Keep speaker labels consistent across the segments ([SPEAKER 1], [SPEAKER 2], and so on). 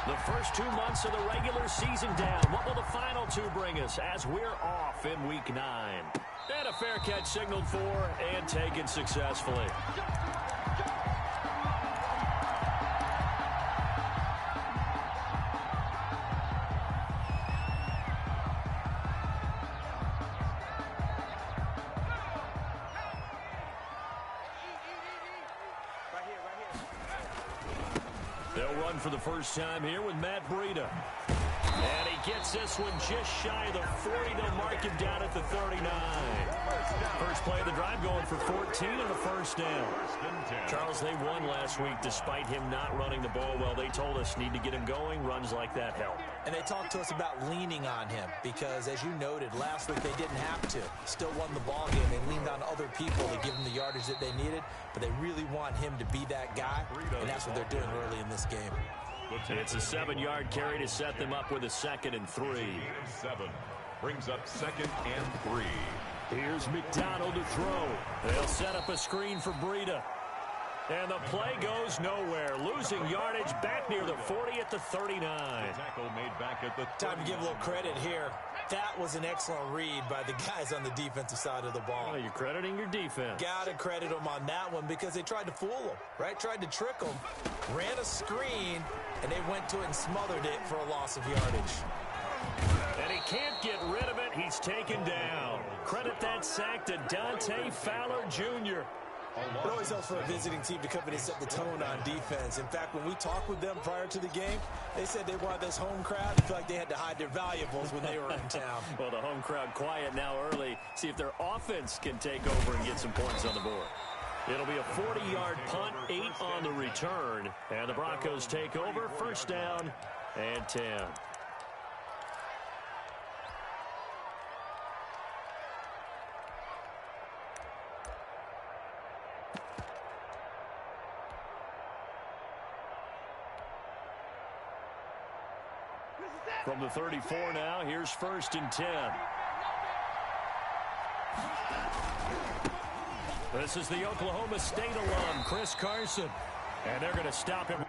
[SPEAKER 1] The first 2 months of the regular season down. What will the final 2 bring us as we're off in Week 9? And a fair catch signaled for and taken successfully. They'll run for the first time here with Matt Breida. And he gets this one just shy of the 40. They'll mark him down at the 39. First play of the drive going for 14 and a first down. Charles, they won last week despite him not running the ball well. They told us need to get him going. Runs like that help.
[SPEAKER 2] And they talked to us about leaning on him because, as you noted, last week they didn't have to. Still won the ball game. They leaned on other people to give them the yardage that they needed, but they really want him to be that guy, and that's what they're doing early in this game.
[SPEAKER 1] It's a 7-yard carry to set them up with a 2nd and 3.
[SPEAKER 3] 7 brings up 2nd and 3.
[SPEAKER 1] Here's McDonald to throw. They'll set up a screen for Breida. And the play goes nowhere. Losing yardage back near the 40 at the 39.
[SPEAKER 3] Tackle made back at the 39.
[SPEAKER 2] Time to give a little credit here. That was an excellent read by the guys on the defensive side of the ball.
[SPEAKER 1] Oh, you're crediting your defense.
[SPEAKER 2] Got to credit them on that one because they tried to fool them, right? Tried to trick them, ran a screen, and they went to it and smothered it for a loss of yardage.
[SPEAKER 1] And he can't get rid of it. He's taken down. Credit that sack to Dante Fowler Jr.
[SPEAKER 2] It always helps for a visiting team to come in and set the tone on defense. In fact, when we talked with them prior to the game, they said they wanted this home crowd to feel like they had to hide their valuables when they were in town.
[SPEAKER 1] Well, the home crowd quiet now early. See if their offense can take over and get some points on the board. It'll be a 40-yard punt, 8 on the return. And the Broncos take over, first down and 10. From the 34 now, here's 1st and 10. This is the Oklahoma State alum, Chris Carson. And they're going to stop him.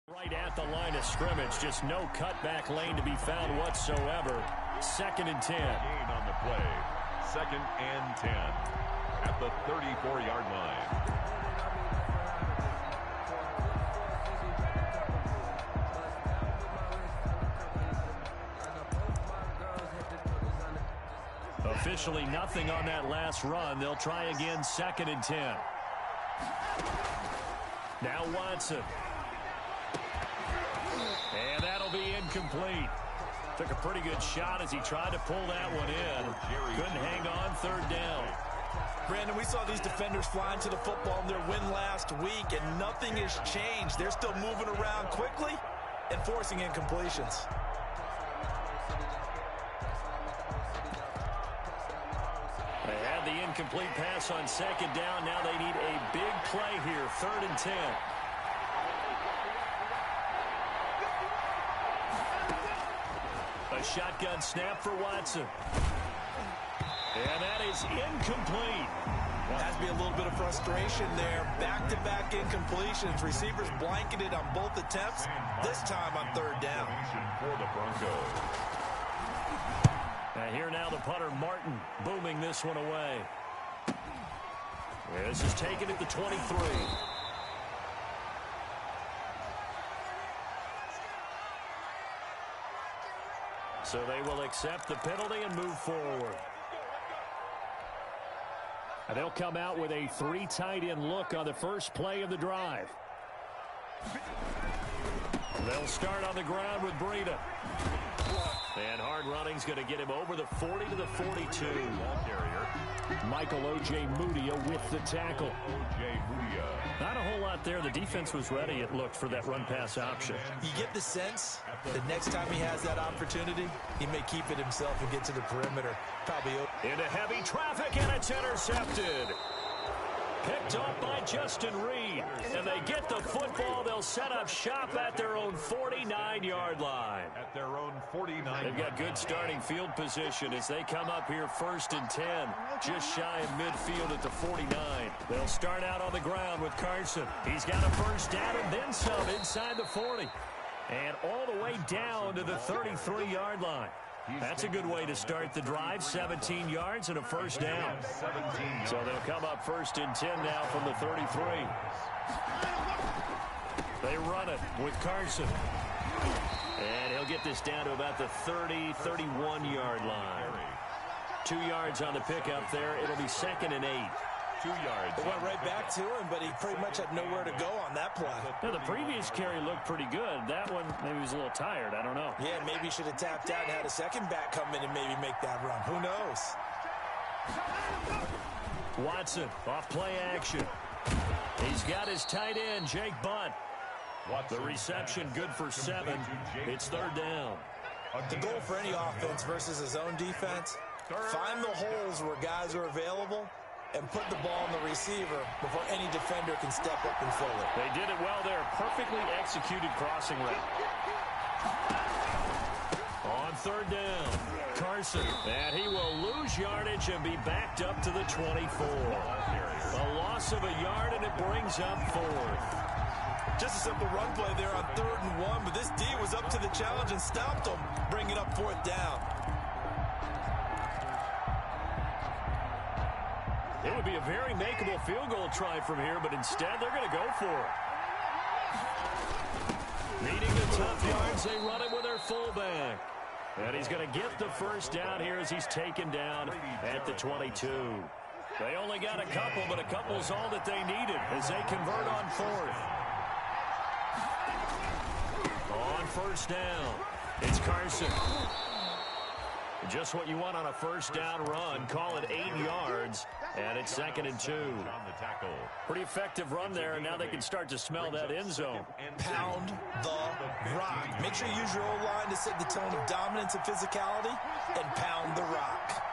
[SPEAKER 1] Right at the line of scrimmage, just no cutback lane to be found whatsoever. 2nd and 10.
[SPEAKER 3] Gain on the play. 2nd and 10 at the 34-yard line.
[SPEAKER 1] Officially nothing on that last run. They'll try again, 2nd and 10. Now Watson. And that'll be incomplete. Took a pretty good shot as he tried to pull that one in. Couldn't hang on, 3rd down.
[SPEAKER 2] Brandon, we saw these defenders flying to the football in their win last week, and nothing has changed. They're still moving around quickly and forcing incompletions.
[SPEAKER 1] They had the incomplete pass on 2nd down. Now they need a big play here, 3rd and 10. A shotgun snap for Watson. And that is incomplete.
[SPEAKER 2] Has to be a little bit of frustration there. Back-to-back incompletions. Receivers blanketed on both attempts, this time on 3rd down.
[SPEAKER 3] For the Broncos.
[SPEAKER 1] And here now the punter, Martin, booming this one away. This is taken at the 23. So they will accept the penalty and move forward. And they'll come out with a 3 tight end look on the first play of the drive. They'll start on the ground with Breida. And hard running's going to get him over the 40 to the 42.
[SPEAKER 3] Ball carrier.
[SPEAKER 1] Michael O.J. Mudia with the tackle.
[SPEAKER 3] O.J. Mudia.
[SPEAKER 1] Not a whole lot there. The defense was ready, it looked, for that run-pass option.
[SPEAKER 2] You get the sense that next time he has that opportunity, he may keep it himself and get to the perimeter. Probably
[SPEAKER 1] into heavy traffic, and it's intercepted. Picked off by Justin Reed. And they get the football. They'll set up shop at their own 49-yard line.
[SPEAKER 3] At their own 49.
[SPEAKER 1] They've got good starting field position as they come up here 1st and 10. Just shy of midfield at the 49. They'll start out on the ground with Carson. He's got a first down and then some inside the 40. And all the way down to the 33-yard line. That's a good way to start the drive. 17 yards and a first down. So they'll come up 1st and 10 now from the 33. They run it with Carson. And he'll get this down to about the 30, 31-yard line. 2 yards on the pickup there. It'll be 2nd and 8.
[SPEAKER 2] 2 yards. It went right back to him, but he pretty much had nowhere to go on that play.
[SPEAKER 1] Now, the previous carry looked pretty good. That one, maybe he was a little tired. I don't know.
[SPEAKER 2] Yeah, maybe he should have tapped out and had a second back come in and maybe make that run. Who knows?
[SPEAKER 1] Watson off play action. He's got his tight end, Jake Butt. The reception good for 7. It's 3rd down.
[SPEAKER 2] The goal for any offense versus his own defense, find the holes where guys are available and put the ball on the receiver before any defender can step up and fill it.
[SPEAKER 1] They did it well there. Perfectly executed crossing route. On 3rd down, Carson. And he will lose yardage and be backed up to the 24. A loss of a yard, and it brings up 4th.
[SPEAKER 2] Just a simple run play there on 3rd and 1, but this D was up to the challenge and stopped him, bringing up 4th down.
[SPEAKER 1] It would be a very makeable field goal try from here, but instead they're going to go for it. Needing the tough yards, they run it with their fullback. And he's going to get the first down here as he's taken down at the 22. They only got a couple, but a couple's all that they needed as they convert on 4th. On 1st down, it's Carson. Just what you want on a first down run. Call it 8 yards, and it's 2nd and 2. Pretty effective run there, and now they can start to smell that end zone.
[SPEAKER 2] Pound the rock. Make sure you use your O-line to set the tone of dominance and physicality, and pound the rock.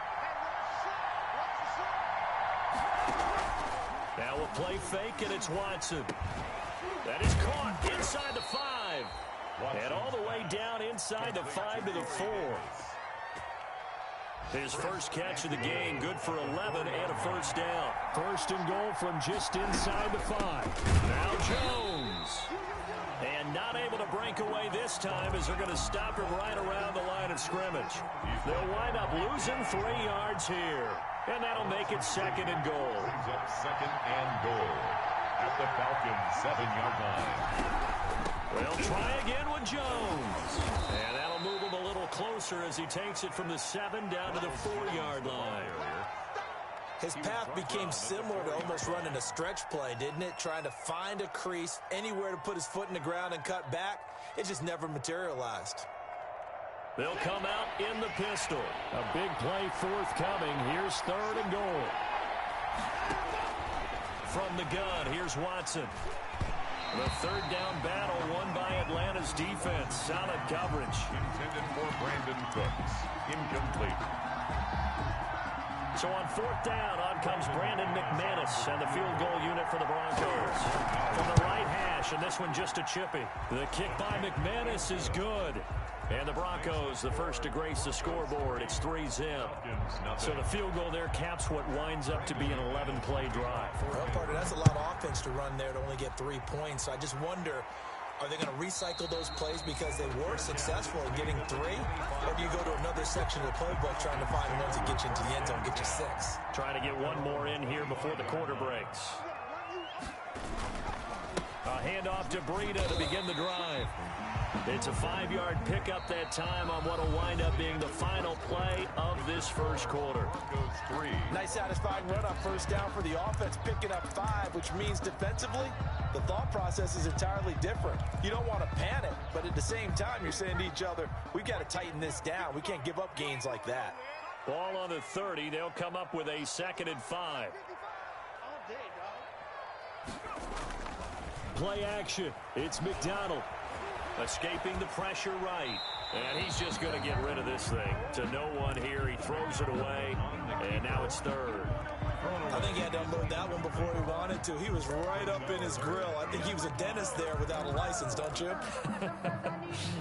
[SPEAKER 1] Now we'll play fake, and it's Watson. That is caught inside the 5. And all the way down inside the 5 to the 4. His first catch of the game, good for 11 and a first down. 1st and goal from just inside the 5. Now Jones. And not able to break away this time as they're going to stop him right around the line of scrimmage. They'll wind up losing 3 yards here. And that'll make it 2nd and goal.
[SPEAKER 3] Brings up 2nd and goal at the Falcons' 7-yard line.
[SPEAKER 1] They'll try again with Jones. And that'll move him a little closer as he takes it from the 7 down to the 4-yard line.
[SPEAKER 2] His path became similar to almost running a stretch play, didn't it? Trying to find a crease, anywhere to put his foot in the ground and cut back. It just never materialized.
[SPEAKER 1] They'll come out in the pistol. A big play forthcoming. Here's 3rd and goal. From the gun, here's Watson. The 3rd down battle won by Atlanta's defense. Solid coverage.
[SPEAKER 3] Intended for Brandon Cooks. Incomplete.
[SPEAKER 1] So on 4th down, on comes Brandon McManus and the field goal unit for the Broncos. From the right hash, and this one just a chippy. The kick by McManus is good. And the Broncos, the first to grace the scoreboard. It's 3-zip. So the field goal there caps what winds up to be an 11-play drive.
[SPEAKER 2] Well, partner, that's a lot of offense to run there to only get 3 points. So I just wonder, are they going to recycle those plays because they were successful in getting 3? Or do you go to another section of the playbook trying to find ones that get you into the end zone, get you 6?
[SPEAKER 1] Trying to get one more in here before the quarter breaks. A handoff to Breida to begin the drive. It's a 5-yard pickup that time on what will wind up being the final play of this first quarter.
[SPEAKER 2] Nice satisfying run on 1st down for the offense, picking up 5, which means defensively, the thought process is entirely different. You don't want to panic, but at the same time, you're saying to each other, we've got to tighten this down. We can't give up gains like that.
[SPEAKER 1] Ball on the 30. They'll come up with a 2nd and 5. Play action. It's McDonald. Escaping the pressure right. And he's just going to get rid of this thing. To no one here. He throws it away. And now it's 3rd.
[SPEAKER 2] I think he had to unload that one before he wanted. wanted to. He was right up in his grill. I think he was a dentist there without a license, don't you?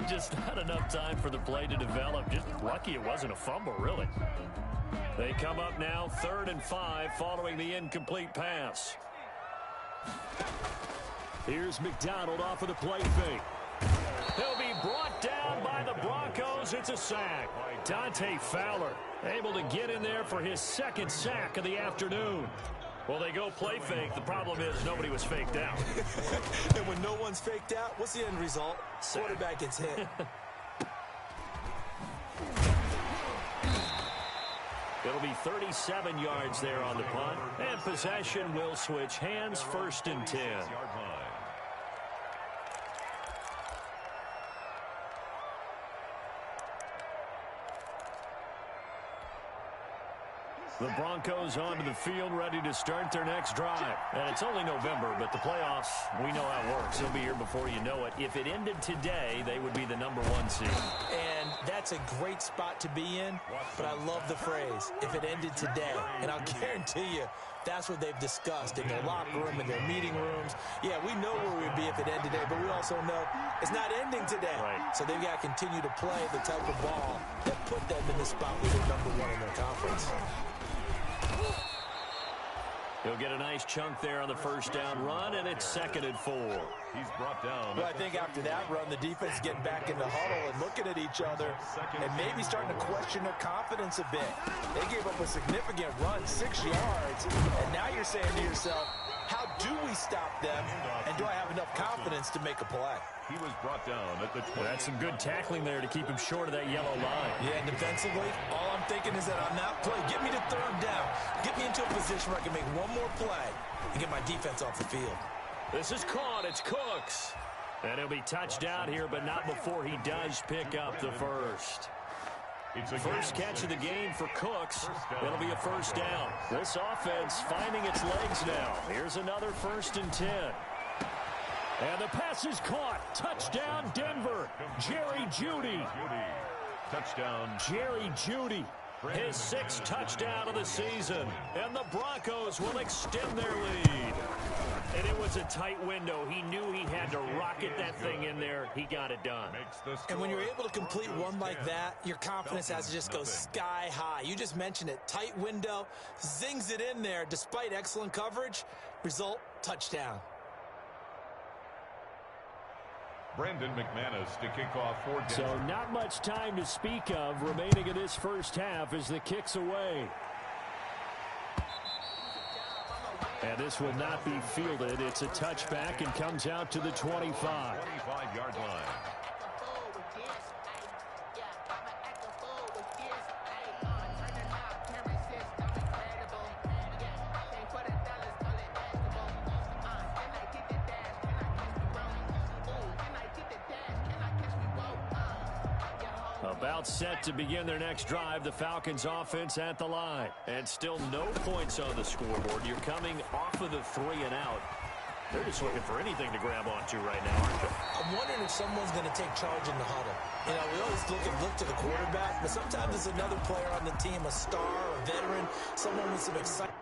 [SPEAKER 1] Just not enough time for the play to develop. Just lucky it wasn't a fumble, really. They come up now 3rd and 5 following the incomplete pass. Here's McDonald off of the play fake. He'll be brought down by the Broncos. It's a sack. Dante Fowler able to get in there for his 2nd sack of the afternoon. Well, they go play fake. The problem is nobody was faked out.
[SPEAKER 2] And when no one's faked out, what's the end result? Quarterback gets hit.
[SPEAKER 1] It'll be 37 yards there on the punt. And possession will switch hands, 1st and 10. The Broncos onto the field, ready to start their next drive. And it's only November, but the playoffs, we know how it works. They'll be here before you know it. If it ended today, they would be the #1 seed.
[SPEAKER 2] And that's a great spot to be in, but I love the phrase, if it ended today. And I'll guarantee you, that's what they've discussed in their locker room, in their meeting rooms. Yeah, we know where we'd be if it ended today, but we also know it's not ending today.
[SPEAKER 1] Right.
[SPEAKER 2] So they've got to continue to play the type of ball that put them in the spot where they're #1 in their conference.
[SPEAKER 1] He'll get a nice chunk there on the 1st down run, and it's 2nd and 4.
[SPEAKER 3] He's brought down.
[SPEAKER 2] Well, I think after that run, the defense is getting back in the huddle and looking at each other and maybe starting to question their confidence a bit. They gave up a significant run, 6 yards, and now you're saying to yourself, how do we stop them, and do I have enough confidence to make a play?
[SPEAKER 3] He was brought down at the 20.
[SPEAKER 1] That's some good tackling there to keep him short of that yellow line.
[SPEAKER 2] Yeah, and defensively, all I'm thinking is that on that play, get me to 3rd down. Get me into a position where I can make one more play and get my defense off the field.
[SPEAKER 1] This is caught. It's Cooks. And he'll be touched down here, but not before he does pick up the 1st. First catch of the game for Cooks. It'll be a 1st down. This offense finding its legs now. Here's another 1st and 10. And the pass is caught. Touchdown, Denver. Jerry Jeudy.
[SPEAKER 3] Touchdown.
[SPEAKER 1] Jerry Jeudy. His 6th touchdown of the season. And the Broncos will extend their lead. And it was a tight window. He knew he had to rocket that thing in there. He got it done.
[SPEAKER 2] And when you're able to complete one like that, your confidence has to just go sky high. You just mentioned it. Tight window, zings it in there despite excellent coverage. Result, touchdown.
[SPEAKER 3] Brandon McManus to kick off for Denver.
[SPEAKER 1] So not much time to speak of remaining in this 1st half as the kick's away. And this will not be fielded. It's a touchback and comes out to the 25.
[SPEAKER 3] 25-yard line.
[SPEAKER 1] About set to begin their next drive, the Falcons offense at the line. And still no points on the scoreboard. You're coming off of the 3 and out. They're just looking for anything to grab onto right now, aren't they?
[SPEAKER 2] I'm wondering if someone's going to take charge in the huddle. You know, we always look to the quarterback, but sometimes it's another player on the team, a star, a veteran, someone with some excitement.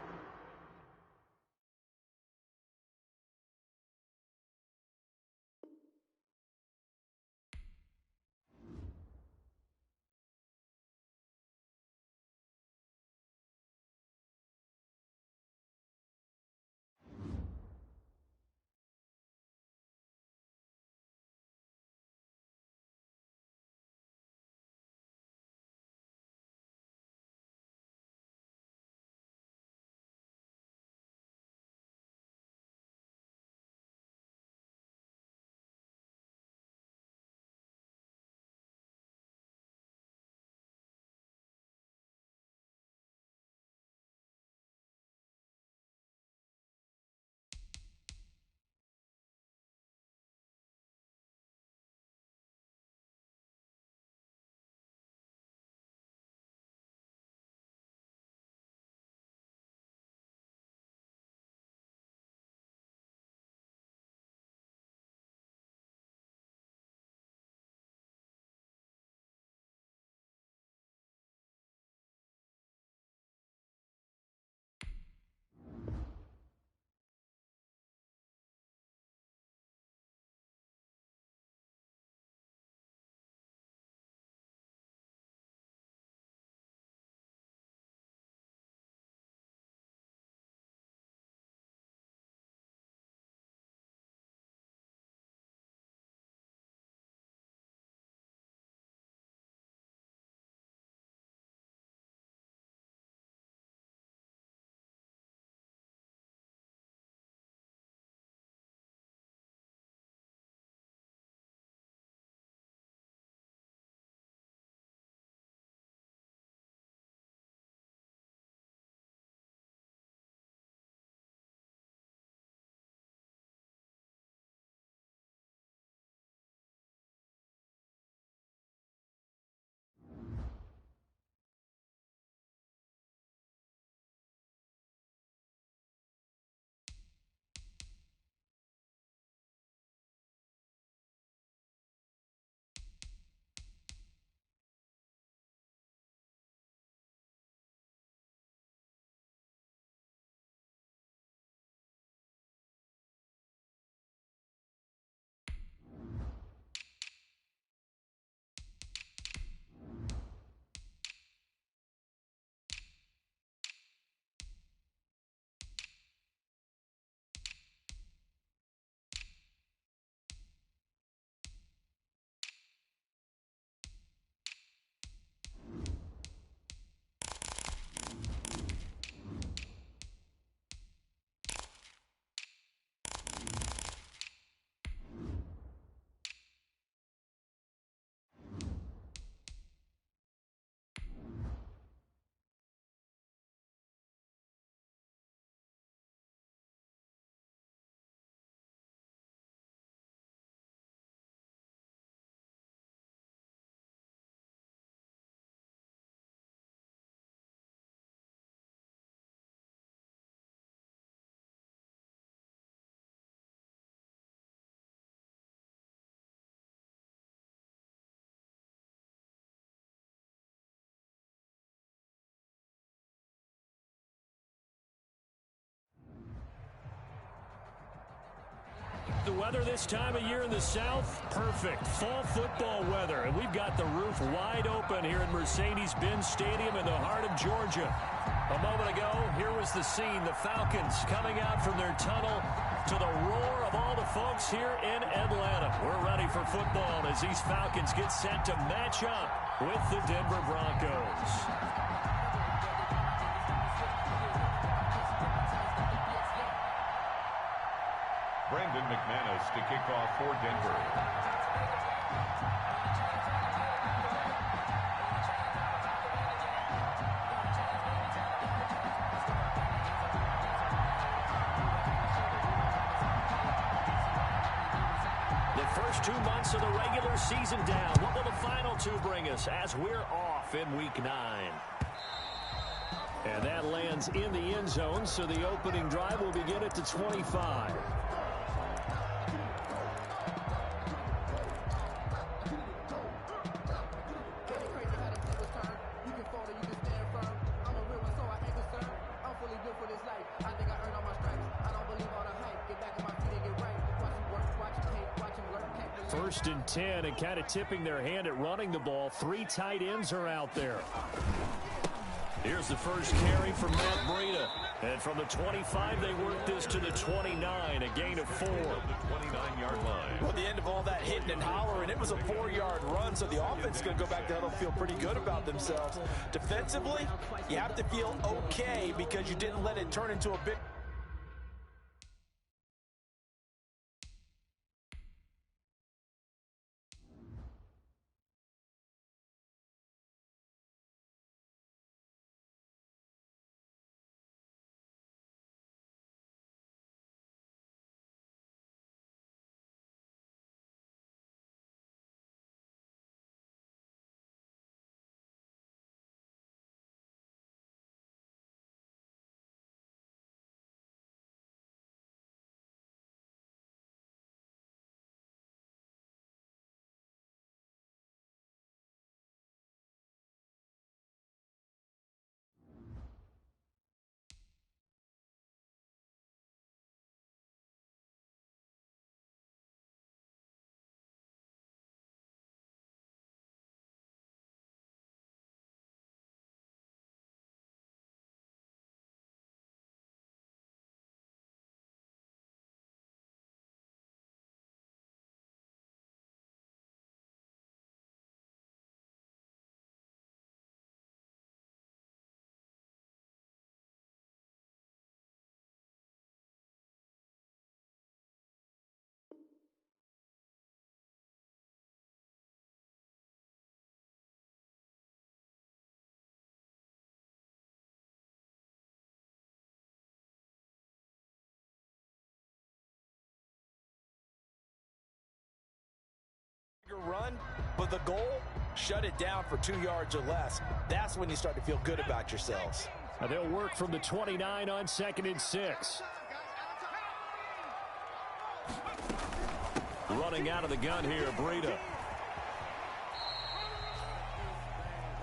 [SPEAKER 1] The weather this time of year in the South, perfect. Fall football weather. And we've got the roof wide open here at Mercedes-Benz Stadium in the heart of Georgia. A moment ago, here was the scene. The Falcons coming out from their tunnel to the roar of all the folks here in Atlanta. We're ready for football as these Falcons get set to match up with the Denver Broncos.
[SPEAKER 3] Brandon McManus to kick off for Denver.
[SPEAKER 1] The first 2 months of the regular season down. What will the final 2 bring us as we're off in Week 9? And that lands in the end zone, so the opening drive will begin at the 25. First and 10, and kind of tipping their hand at running the ball. 3 tight ends are out there. Here's the first carry from Matt Breida. And from the 25, they work this to the 29, a gain of 4.
[SPEAKER 3] The 29-yard line.
[SPEAKER 2] Well, the end of all that hitting and hollering, it was a 4-yard run, so the offense is going to go back to huddle, feel pretty good about themselves. Defensively, you have to feel okay because you didn't let it turn into a big... run, but the goal, shut it down for 2 yards or less. That's when you start to feel good about yourselves.
[SPEAKER 1] Now they'll work from the 29 on 2nd and 6. Running out of the gun here, Breida.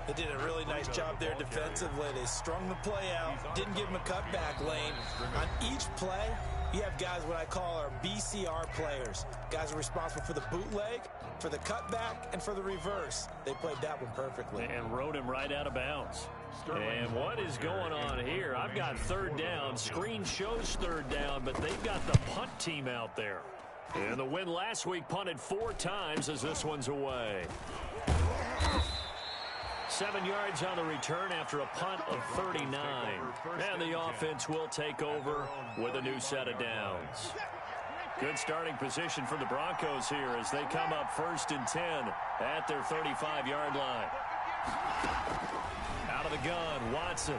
[SPEAKER 2] They did a really nice job there defensively. They strung the play out, didn't give him a cutback lane. On each play, you have guys what I call our BCR players. Guys are responsible for the bootleg, for the cutback, and for the reverse. They played that one perfectly.
[SPEAKER 1] And rode him right out of bounds. And what is going on here? I've got 3rd down. Screen shows 3rd down, but they've got the punt team out there. And the win last week punted 4 times as this one's away. 7 yards on the return after a punt of 39. And the offense will take over with a new set of downs. Good starting position for the Broncos here as they come up 1st and 10 at their 35-yard line. Out of the gun, Watson.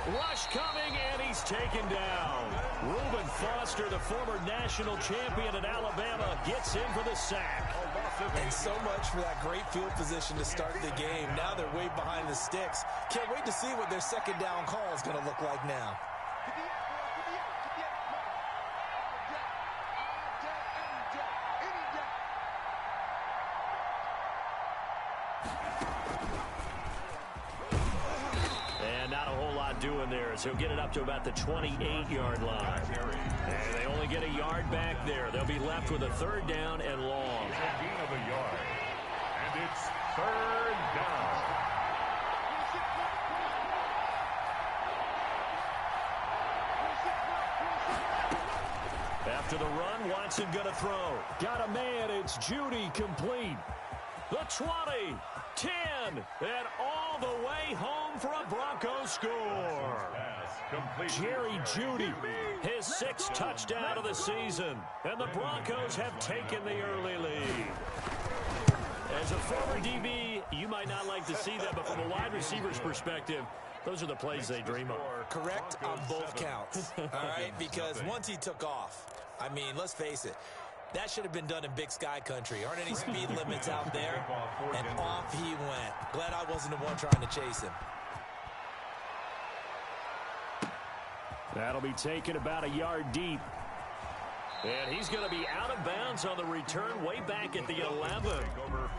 [SPEAKER 1] Rush coming, and he's taken down. Reuben Foster, the former national champion at Alabama, gets in for the sack.
[SPEAKER 2] And so much for that great field position to start the game. Now they're way behind the sticks. Can't wait to see what their 2nd down call is going to look like now.
[SPEAKER 1] Doing there is he'll get it up to about the 28-yard line. And they only get a yard back there. They'll be left with a 3rd down and long.
[SPEAKER 3] A gain of a yard. And it's 3rd down.
[SPEAKER 1] After the run, Watson going to throw. Got a man. It's Jeudy complete. The 20, 10, and all the way home for a Broncos score. Jerry Jeudy, his 6th touchdown of the season. And the Broncos have taken the early lead. As a former DB, you might not like to see that, but from a wide receiver's perspective, those are the plays they dream of.
[SPEAKER 2] Correct on both counts, all right? Because once he took off, I mean, let's face it, that should have been done in Big Sky country. Aren't any speed limits out there? And off he went. Glad I wasn't the one trying to chase him.
[SPEAKER 1] That'll be taken about a yard deep. And he's going to be out of bounds on the return way back at the 11.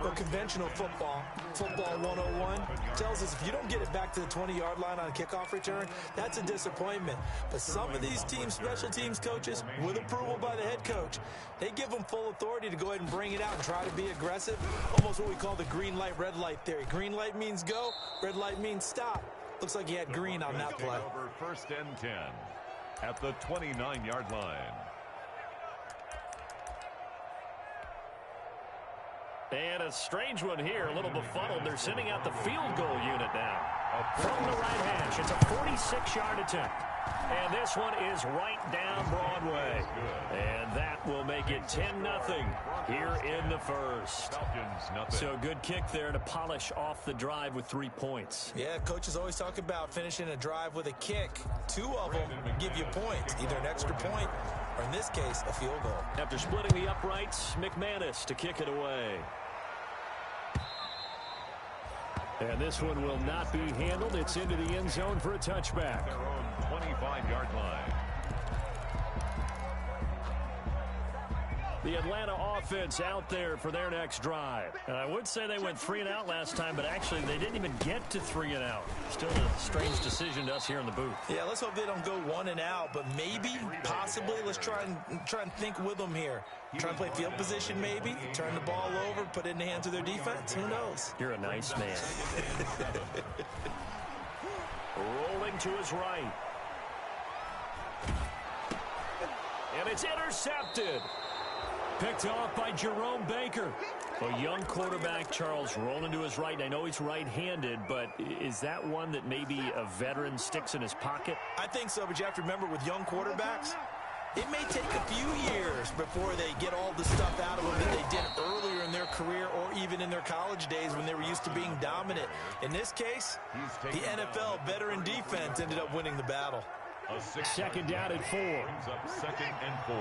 [SPEAKER 2] Well, conventional football 101, tells us if you don't get it back to the 20-yard line on a kickoff return, that's a disappointment. But some of these teams, special teams coaches, with approval by the head coach, they give them full authority to go ahead and bring it out and try to be aggressive. Almost what we call the green light, red light theory. Green light means go, red light means stop. Looks like he had green on that play.
[SPEAKER 3] Over 1st and 10 at the 29-yard line.
[SPEAKER 1] And a strange one here, a little befuddled. They're sending out the field goal unit now. From the right hash, it's a 46-yard attempt. And this one is right down Broadway. And that will make it 10-0 here in the first. So good kick there to polish off the drive with 3 points.
[SPEAKER 2] Yeah, coaches always talk about finishing a drive with a kick. 2 of them give you points, either an extra point or, in this case, a field goal.
[SPEAKER 1] After splitting the uprights, McManus to kick it away. And this one will not be handled. It's into the end zone for a touchback.
[SPEAKER 3] Their own 25-yard line.
[SPEAKER 1] The Atlanta offense out there for their next drive. And I would say they went 3 and out last time, but actually they didn't even get to 3 and out. Still a strange decision to us here in the booth.
[SPEAKER 2] Yeah, let's hope they don't go 1 and out, but maybe, possibly, let's try and think with them here. Try and play field position maybe, turn the ball over, put it in the hands of their defense. Who knows?
[SPEAKER 1] You're a nice man. Rolling to his right. And it's intercepted. Picked off by Jerome Baker. A young quarterback, Charles, rolling to his right. I know he's right-handed, but is that one that maybe a veteran sticks in his pocket?
[SPEAKER 2] I think so, but you have to remember with young quarterbacks, it may take a few years before they get all the stuff out of them that they did earlier in their career or even in their college days when they were used to being dominant. In this case, the NFL veteran defense ended up winning the battle.
[SPEAKER 1] 2nd down and 4.
[SPEAKER 3] Brings up 2nd and 4.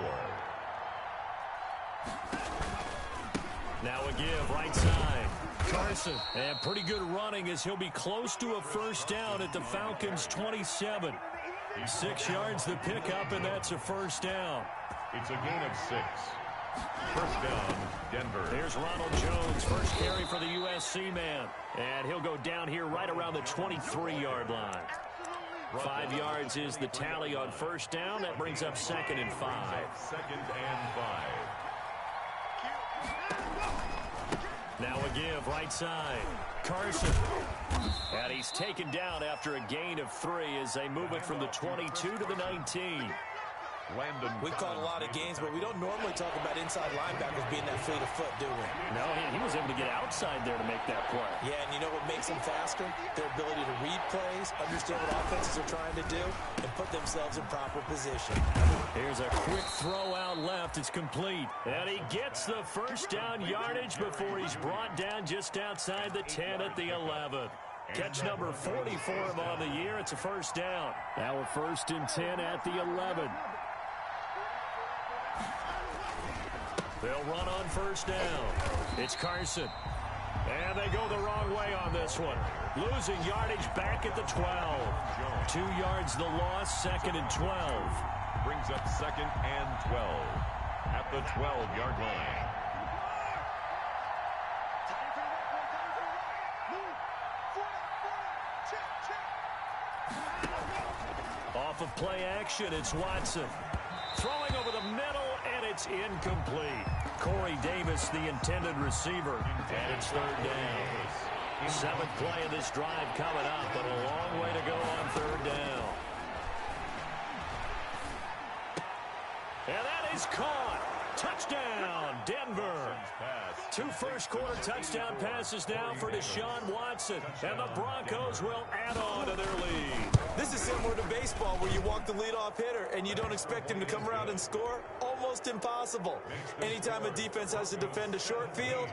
[SPEAKER 1] Now a give, right side. Carson, and pretty good running as he'll be close to a 1st down at the Falcons' 27. 6 yards the pickup, and that's a 1st down.
[SPEAKER 3] It's a gain of 6. 1st down, Denver.
[SPEAKER 1] There's Ronald Jones, first carry for the USC man. And he'll go down here right around the 23-yard line. 5 yards is the tally on 1st down. That brings up 2nd and 5.
[SPEAKER 3] 2nd and 5.
[SPEAKER 1] Now a give, right side. Carson. And he's taken down after a gain of 3 as they move it from the 22 to the 19.
[SPEAKER 3] Landon.
[SPEAKER 2] We caught a lot of games, but we don't normally talk about inside linebackers being that fleet of foot, do we?
[SPEAKER 1] No, he was able to get outside there to make that play.
[SPEAKER 2] Yeah, and you know what makes them faster? Their ability to read plays, understand what offenses are trying to do, and put themselves in proper position.
[SPEAKER 1] Here's a quick throw out left. It's complete. And he gets the 1st down yardage before he's brought down just outside the 10 at the 11. Catch number 44 of on the year. It's a 1st down. Now a 1st and 10 at the 11. They'll run on 1st down. It's Carson. And they go the wrong way on this one. Losing yardage back at the 12. 2 yards the loss, 2nd and 12.
[SPEAKER 3] Brings up 2nd and 12 at the 12-yard line.
[SPEAKER 1] Off of play action, it's Watson. Throwing over the middle, it's incomplete. Corey Davis, the intended receiver, and it's third down. Seventh play of this drive coming up, but a long way to go on third down. And that is caught. Touchdown, Denver. Two first-quarter touchdown passes now for Deshaun Watson, and the Broncos will add on to their lead.
[SPEAKER 2] This is similar to baseball where you walk the leadoff hitter and you don't expect him to come around and score. Almost impossible. Anytime a defense has to defend a short field,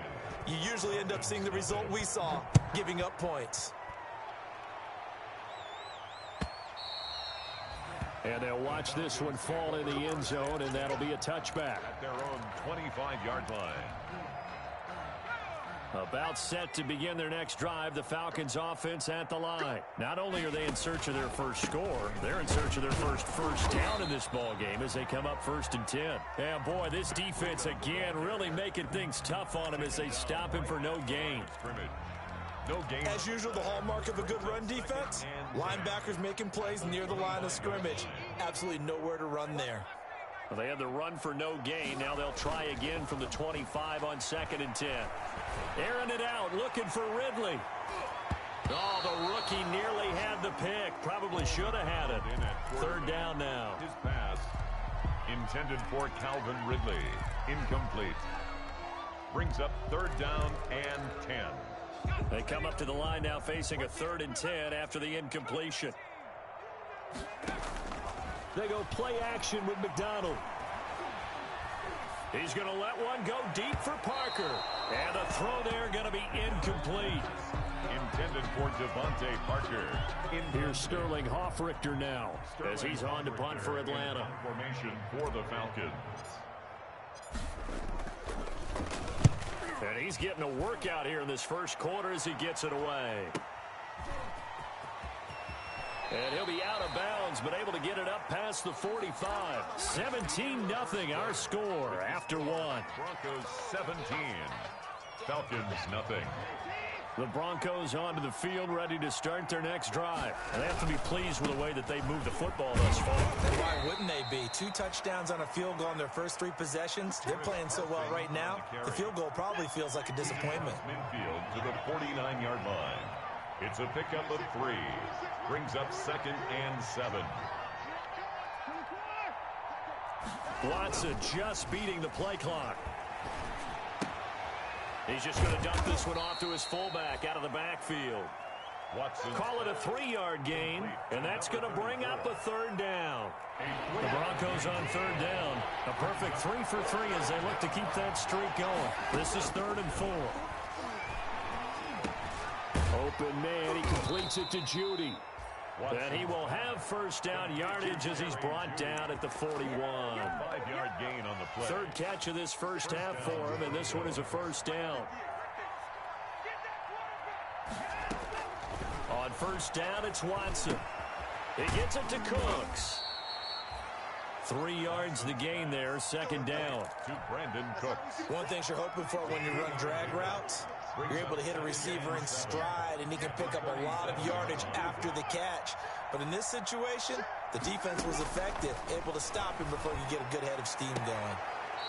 [SPEAKER 2] you usually end up seeing the result we saw, giving up points.
[SPEAKER 1] And they'll watch this one fall in the end zone, and that'll be a touchback.
[SPEAKER 3] At their own 25-yard line.
[SPEAKER 1] About set to begin their next drive, the Falcons offense at the line. Not only are they in search of their first score, they're in search of their first down in this ball game as they come up 1st and 10. And boy, this defense again really making things tough on him as they stop him for no gain.
[SPEAKER 3] No gain.
[SPEAKER 2] As usual, the hallmark of a good run defense, linebackers making plays near the line of scrimmage. Absolutely nowhere to run there.
[SPEAKER 1] Well, they had the run for no gain. Now they'll try again from the 25 on 2nd and 10. Airing it out, looking for Ridley. Oh, the rookie nearly had the pick. Probably should have had it. Third down now.
[SPEAKER 3] His pass intended for Calvin Ridley. Incomplete. Brings up 3rd down and 10.
[SPEAKER 1] They come up to the line now facing a 3rd and 10 after the incompletion. They go play action with McDonald. He's going to let one go deep for Parker. And the throw there going to be incomplete.
[SPEAKER 3] Intended for Devontae Parker.
[SPEAKER 1] Here's Sterling Hoffrichter now as he's on to punt for Atlanta.
[SPEAKER 3] Formation for the Falcons.
[SPEAKER 1] And he's getting a workout here in this first quarter as he gets it away. And he'll be out of bounds, but able to get it up past the 45. 17-0 our score after one.
[SPEAKER 3] Broncos 17. Falcons nothing.
[SPEAKER 1] The Broncos onto the field ready to start their next drive. And they have to be pleased with the way that they moved the football thus far.
[SPEAKER 2] Why wouldn't they be? 2 touchdowns on a field goal in their first 3 possessions. They're playing so well right now, the field goal probably feels like a disappointment.
[SPEAKER 3] Midfield to the 49-yard line. It's a pickup of 3. Brings up 2nd and 7.
[SPEAKER 1] Watson just beating the play clock. He's just going to dump this one off to his fullback out of the backfield.
[SPEAKER 3] Watson.
[SPEAKER 1] Call it a 3-yard gain, and that's going to bring up a 3rd down. The Broncos on 3rd down. A perfect 3 for 3 as they look to keep that streak going. This is 3rd and 4. Open man, he completes it to Judy. And he will have first down yardage as he's brought down at the 41.
[SPEAKER 3] 5-yard gain on the play.
[SPEAKER 1] 3rd catch of this first half for him, and this one is a first down. On first down, it's Watson. He gets it to Cooks. 3 yards the gain there, 2nd down.
[SPEAKER 3] To Brandon Cooks.
[SPEAKER 2] One thing you're hoping for when you run drag routes, you're able to hit a receiver in stride, and he can pick up a lot of yardage after the catch. But in this situation, the defense was effective, able to stop him before you get a good head of steam going.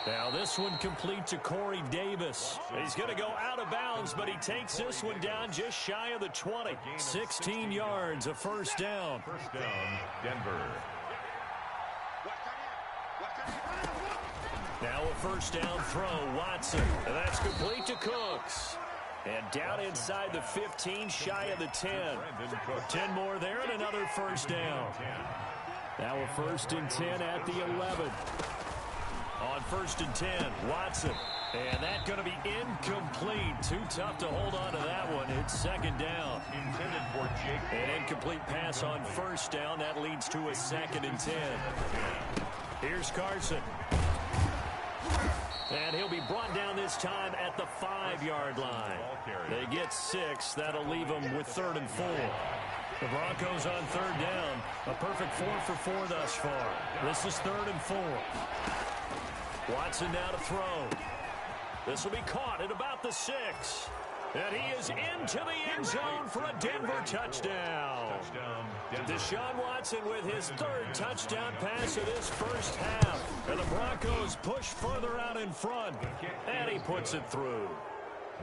[SPEAKER 1] Now this one complete to Corey Davis. He's going to go out of bounds, but he takes this one down just shy of the 20. 16 yards, a first down.
[SPEAKER 3] First down, Denver.
[SPEAKER 1] Now a first down throw, Watson. And that's complete to Cooks. And down inside the 15, shy of the 10. 10 more there and another first down. Now a 1st and 10 at the 11. On 1st and 10, Watson. And that's going to be incomplete. Too tough to hold on to that one. It's 2nd down.
[SPEAKER 3] Intended for Jake.
[SPEAKER 1] An incomplete pass on first down. That leads to a 2nd and 10. Here's Carson. And he'll be brought down this time at the 5-yard line. They get 6. That'll leave them with 3rd and 4. The Broncos on 3rd down. A perfect 4 for 4 thus far. This is 3rd and 4. Watson now to throw. This will be caught at about the 6. And he is into the end zone for a Denver touchdown. Deshaun Watson with his 3rd touchdown pass of this first half. And the Broncos Broncos push further out in front, and he puts it through.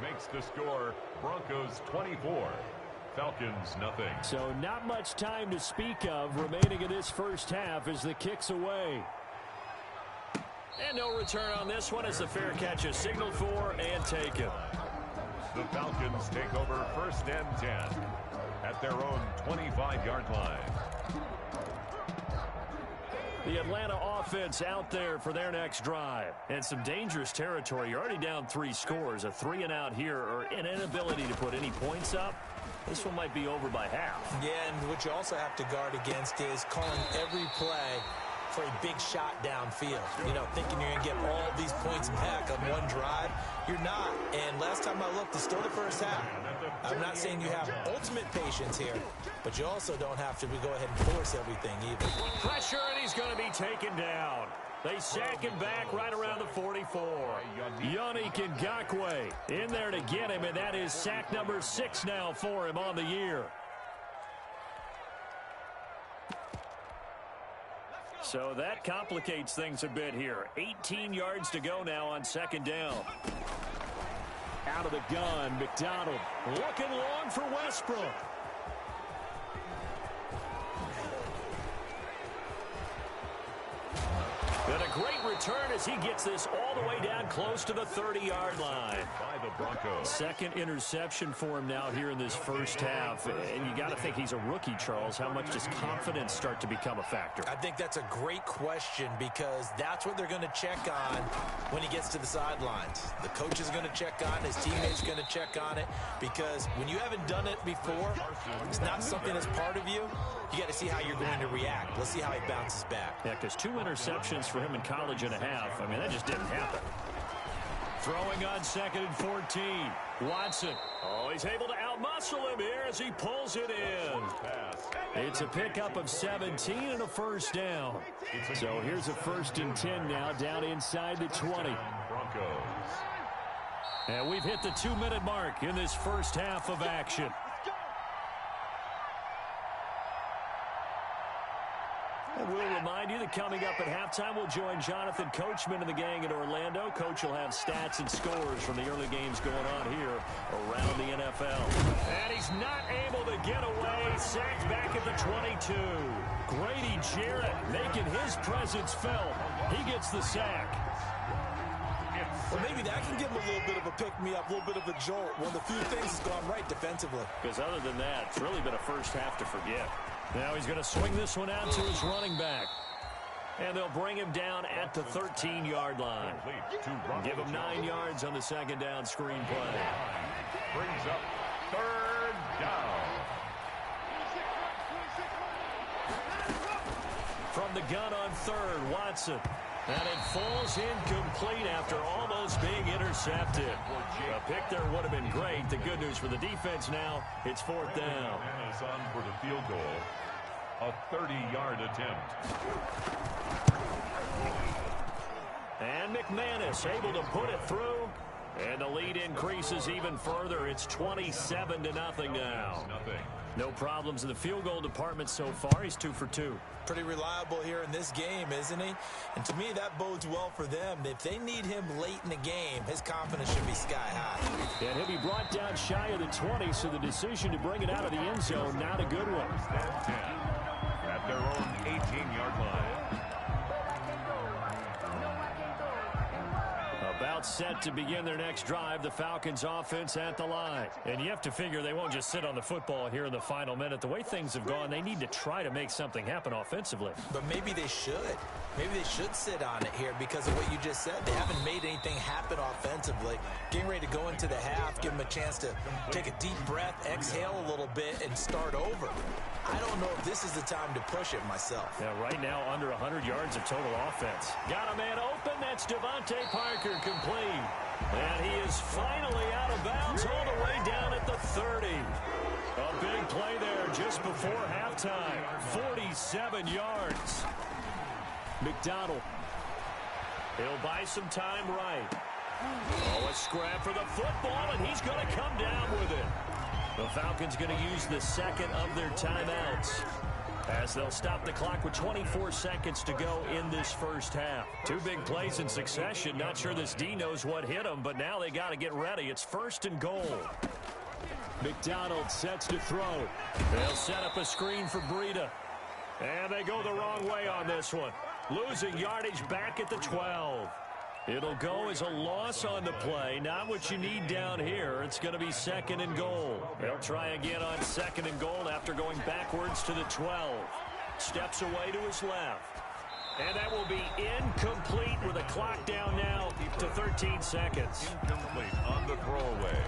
[SPEAKER 3] Makes the score Broncos 24, Falcons nothing.
[SPEAKER 1] So not much time to speak of remaining in this first half as the kick's away. And no return on this one as the fair catch is signaled for and taken.
[SPEAKER 3] The Falcons take over 1st and 10 at their own 25-yard line.
[SPEAKER 1] The Atlanta offense out there for their next drive. And some dangerous territory. You're already down 3 scores. A 3-and-out here or an inability to put any points up. This one might be over by half.
[SPEAKER 2] Yeah, and what you also have to guard against is calling every play for a big shot downfield. You know, thinking you're going to get all these points back on one drive. You're not. And last time I looked, it's still the first half. I'm not saying you have ultimate patience here, but you also don't have to go ahead and force everything either.
[SPEAKER 1] Pressure, and he's going to be taken down. They sack him back right around the 44. Yannick Ngakoue in there to get him, and that is sack number 6 now for him on the year. So that complicates things a bit here. 18 yards to go now on 2nd down. Out of the gun, McDonald looking long for Westbrook. And a great return as he gets this all the way down close to the 30-yard line.
[SPEAKER 3] By the Broncos.
[SPEAKER 1] 2nd interception for him now here in this first half. And you got to think he's a rookie, Charles. How much does confidence start to become a factor?
[SPEAKER 2] I think that's a great question because that's what they're going to check on when he gets to the sidelines. The coach is going to check on it. His teammates are going to check on it because when you haven't done it before, it's not something that's part of you. You got to see how you're going to react. Let's see how he bounces back.
[SPEAKER 1] Yeah, because 2 interceptions for him in college and a half. I mean, that just didn't happen. Throwing on 2nd and 14. Watson. Oh, he's able to outmuscle him here as he pulls it in. It's a pickup of 17 and a 1st down. So here's a 1st and 10 now down inside the 20.
[SPEAKER 3] Broncos.
[SPEAKER 1] And we've hit the 2-minute mark in this first half of action. And we'll remind you that coming up at halftime, we'll join Jonathan Coachman and the gang in Orlando. Coach will have stats and scores from the early games going on here around the NFL. And he's not able to get away. Sacked back at the 22. Grady Jarrett making his presence felt. He gets the sack.
[SPEAKER 2] Well, maybe that can give him a little bit of a pick-me-up, a little bit of a jolt. One of the few things has gone right defensively.
[SPEAKER 1] Because other than that, it's really been a first half to forget. Now he's going to swing this one out to his running back. And they'll bring him down at the 13-yard line. Give him 9 yards on the 2nd down screen play.
[SPEAKER 3] Brings up 3rd down.
[SPEAKER 1] From the gun on 3rd, Watson. And it falls incomplete after almost being intercepted. A pick there would have been great. The good news for the defense now, it's 4th down.
[SPEAKER 3] Is on for the field goal. A 30-yard attempt.
[SPEAKER 1] And McManus able to put it through. And the lead increases even further. It's 27-0 now. No problems in the field goal department so far. He's 2 for 2.
[SPEAKER 2] Pretty reliable here in this game, isn't he? And to me, that bodes well for them. If they need him late in the game, his confidence should be sky high.
[SPEAKER 1] And he'll be brought down shy of the 20, so the decision to bring it out of the end zone, not a good one.
[SPEAKER 3] 10 at their own 18-yard line.
[SPEAKER 1] About set to begin their next drive, the Falcons offense at the line. And you have to figure they won't just sit on the football here in the final minute. The way things have gone, they need to try to make something happen offensively.
[SPEAKER 2] But maybe they should. Maybe they should sit on it here because of what you just said. They haven't made anything happen offensively. Getting ready to go into the half, give them a chance to take a deep breath, exhale a little bit, and start over. I don't know if this is the time to push it myself.
[SPEAKER 1] Yeah, right now under 100 yards of total offense. Got a man open. That's Devontae Parker complete. And he is finally out of bounds all the way down at the 30. A big play there just before halftime. 47 yards. McDonald. He'll buy some time right. Oh, a scrap for the football, and he's going to come down with it. The Falcons going to use the 2nd of their timeouts. as they'll stop the clock with 24 seconds to go in this first half. Two big plays in succession. Not sure this D knows what hit him, but now they got to get ready. It's 1st and goal. McDonald sets to throw. They'll set up a screen for Breida. And they go the wrong way on this one. Losing yardage back at the 12. It'll go as a loss on the play. Not what you need down here. It's going to be 2nd and goal. They'll try again on 2nd and goal after going backwards to the 12. Steps away to his left. And that will be incomplete with a clock down now to 13 seconds.
[SPEAKER 3] Incomplete on the throwaway.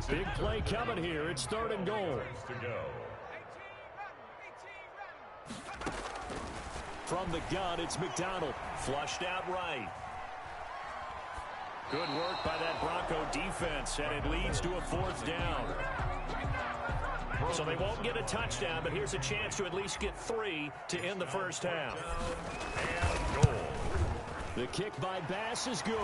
[SPEAKER 1] Big play coming here. It's 3rd and goal.
[SPEAKER 3] To go.
[SPEAKER 1] From the gun, it's McDonald. Flushed out right. Good work by that Bronco defense, and it leads to a 4th down. So they won't get a touchdown, but here's a chance to at least get 3 to end the first half.
[SPEAKER 3] And goal.
[SPEAKER 1] The kick by Bass is good.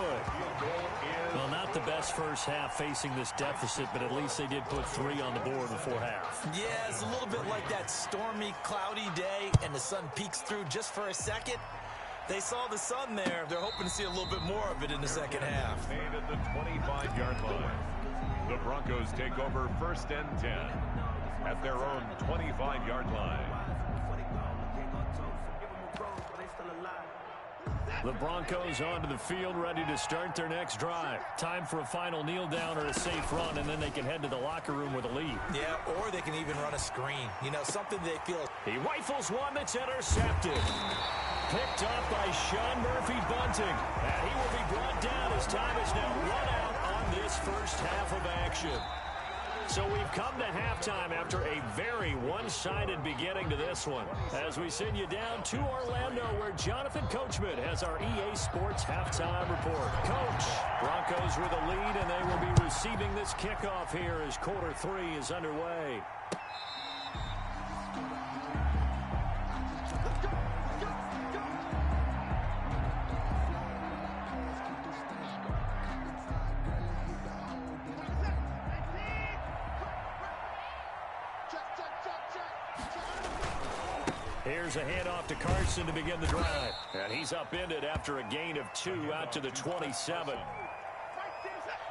[SPEAKER 1] Well, not the best first half facing this deficit, but at least they did put 3 on the board before half.
[SPEAKER 2] Yeah, it's a little bit like that stormy, cloudy day, and the sun peeks through just for a second. They saw the sun there. They're hoping to see a little bit more of it in the second half.
[SPEAKER 3] Made at the 25-yard line. The Broncos take over 1st and 10 at their own 25-yard line.
[SPEAKER 1] The Broncos onto the field, ready to start their next drive. Time for a final kneel down or a safe run, and then they can head to the locker room with a lead.
[SPEAKER 2] Yeah, or they can even run a screen. You know, something they feel.
[SPEAKER 1] He rifles one that's intercepted. Picked up by Sean Murphy-Bunting. And he will be brought down as time is now run out on this first half of action. So we've come to halftime after a very one-sided beginning to this one. As we send you down to Orlando, where Jonathan Coachman has our EA Sports halftime report. Coach, Broncos with a lead, and they will be receiving this kickoff here as quarter 3 is underway. Here's a handoff to Carson to begin the drive. And he's upended after a gain of 2 out to the 27.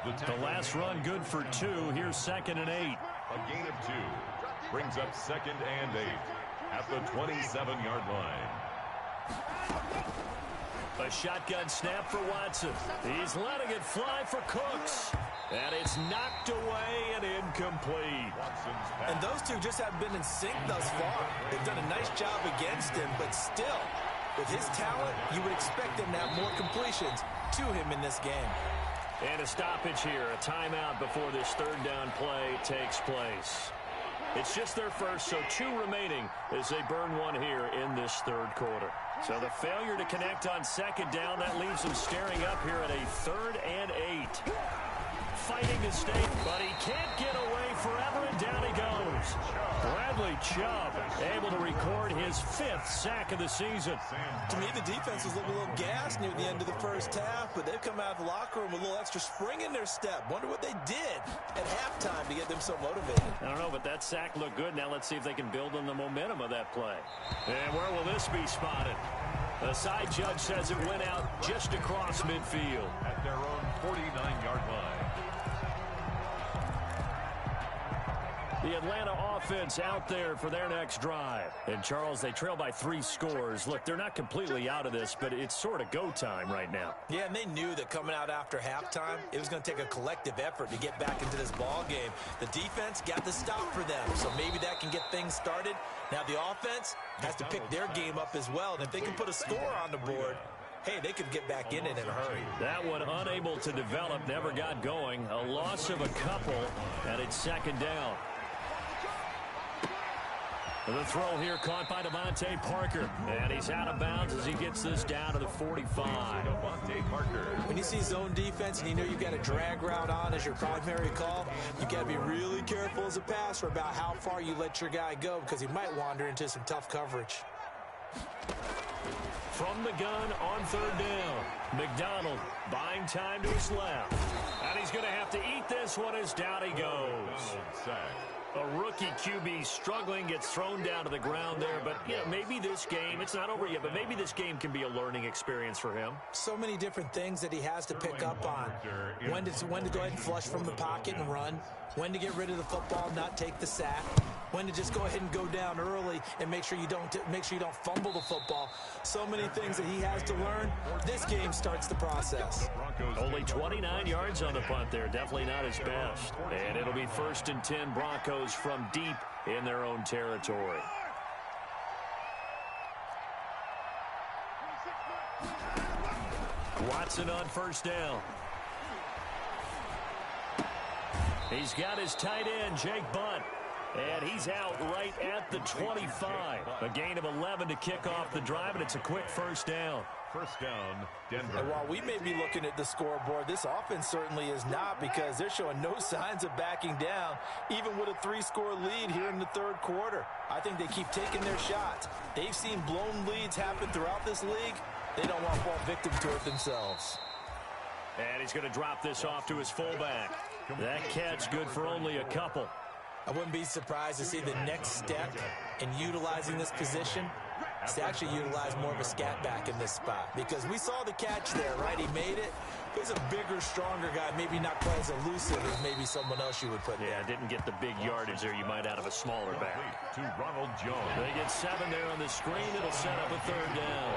[SPEAKER 1] The last run good for 2. Here's 2nd and 8.
[SPEAKER 3] A gain of 2 brings up 2nd and 8 at the 27-yard line.
[SPEAKER 1] A shotgun snap for Watson. He's letting it fly for Cooks. And it's knocked away and incomplete.
[SPEAKER 2] And those two just haven't been in sync thus far. They've done a nice job against him, but still, with his talent, you would expect them to have more completions to him in this game.
[SPEAKER 1] And a stoppage here, a timeout before this 3rd down play takes place. It's just their first, so 2 remaining as they burn 1 here in this 3rd quarter. So the failure to connect on 2nd down, that leaves them staring up here at a 3rd and 8. Fighting to stay, but he can't get away forever, and down he goes. Bradley Chubb able to record his 5th sack of the season.
[SPEAKER 2] To me, the defense was looking a little gassed near the end of the first half, but they've come out of the locker room with a little extra spring in their step. Wonder what they did at halftime to get them so motivated.
[SPEAKER 1] I don't know, but that sack looked good. Now let's see if they can build on the momentum of that play. And where will this be spotted? The side judge says it went out just across midfield.
[SPEAKER 3] At their own 49-yard line.
[SPEAKER 1] The Atlanta offense out there for their next drive. And, Charles, they trail by 3 scores. Look, they're not completely out of this, but it's sort of go time right now.
[SPEAKER 2] Yeah, and they knew that coming out after halftime, it was going to take a collective effort to get back into this ball game. The defense got the stop for them, so maybe that can get things started. Now the offense has to pick their game up as well, and if they can put a score on the board, hey, they could get back in it in a hurry.
[SPEAKER 1] That one unable to develop, never got going. A loss of a couple, and it's 2nd down. The throw here caught by Devontae Parker. And he's out of bounds as he gets this down to the 45.
[SPEAKER 3] Devontae Parker.
[SPEAKER 2] When you see zone defense and you know you've got a drag route on as your primary call, you got to be really careful as a passer about how far you let your guy go because he might wander into some tough coverage.
[SPEAKER 1] From the gun on 3rd down. McDonald buying time to his left. And he's going to have to eat this one as down he goes.
[SPEAKER 3] Sack.
[SPEAKER 1] A rookie QB struggling, gets thrown down to the ground there. But, yeah, maybe this game, it's not over yet, but maybe this game can be a learning experience for him.
[SPEAKER 2] So many different things that he has to pick up on. When to go ahead and flush from the pocket and run. When to get rid of the football, not take the sack. When to just go ahead and go down early and make sure you don't fumble the football. So many things that he has to learn. This game starts the process.
[SPEAKER 1] Only 29 yards on the punt there. Definitely not his best. And it'll be 1st and 10 Broncos from deep in their own territory. Watson on 1st down. He's got his tight end, Jake Butt. And he's out right at the 25. A gain of 11 to kick off the drive, and it's a quick 1st down.
[SPEAKER 3] 1st down, Denver.
[SPEAKER 2] And while we may be looking at the scoreboard, this offense certainly is not, because they're showing no signs of backing down, even with a 3-score lead here in the 3rd quarter. I think they keep taking their shots. They've seen blown leads happen throughout this league. They don't want to fall victim to it themselves.
[SPEAKER 1] And he's going to drop this off to his fullback. That catch good for only a couple.
[SPEAKER 2] I wouldn't be surprised to see the next step in utilizing this position is to actually utilize more of a scat back in this spot, because we saw the catch there, right? He made it. He's a bigger, stronger guy, maybe not quite as elusive as maybe someone else you would put there.
[SPEAKER 1] Yeah, didn't get the big yardage there you might out of a smaller back.
[SPEAKER 3] To Ronald Jones.
[SPEAKER 1] They get 7 there on the screen. It'll set up a 3rd down.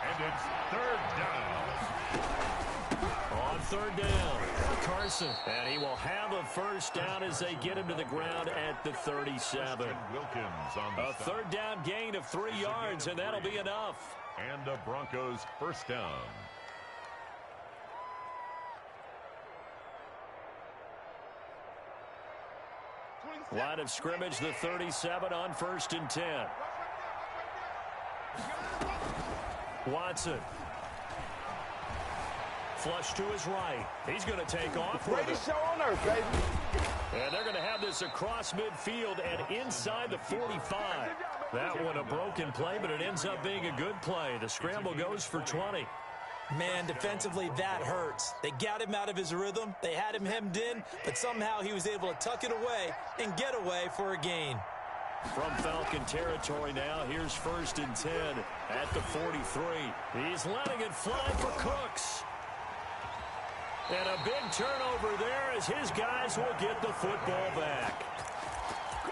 [SPEAKER 3] And it's 3rd down.
[SPEAKER 1] On 3rd down, Carson. And he will have a 1st down as they get him to the ground at the 37.
[SPEAKER 3] Wilkins on the
[SPEAKER 1] A 3rd down gain of 3 yards, and that'll be enough.
[SPEAKER 3] And the Broncos 1st down.
[SPEAKER 1] Line of scrimmage, the 37 on 1st and 10. Watson. Flush to his right. He's going to take off with it.
[SPEAKER 4] Show on earth, baby.
[SPEAKER 1] And they're going to have this across midfield and inside the 45. That one a broken play, but it ends up being a good play. The scramble goes for 20.
[SPEAKER 2] Man, defensively, that hurts. They got him out of his rhythm. They had him hemmed in, but somehow he was able to tuck it away and get away for a gain.
[SPEAKER 1] From Falcon territory now, here's 1st and 10 at the 43. He's letting it fly for Cooks. And a big turnover there as his guys will get the football back.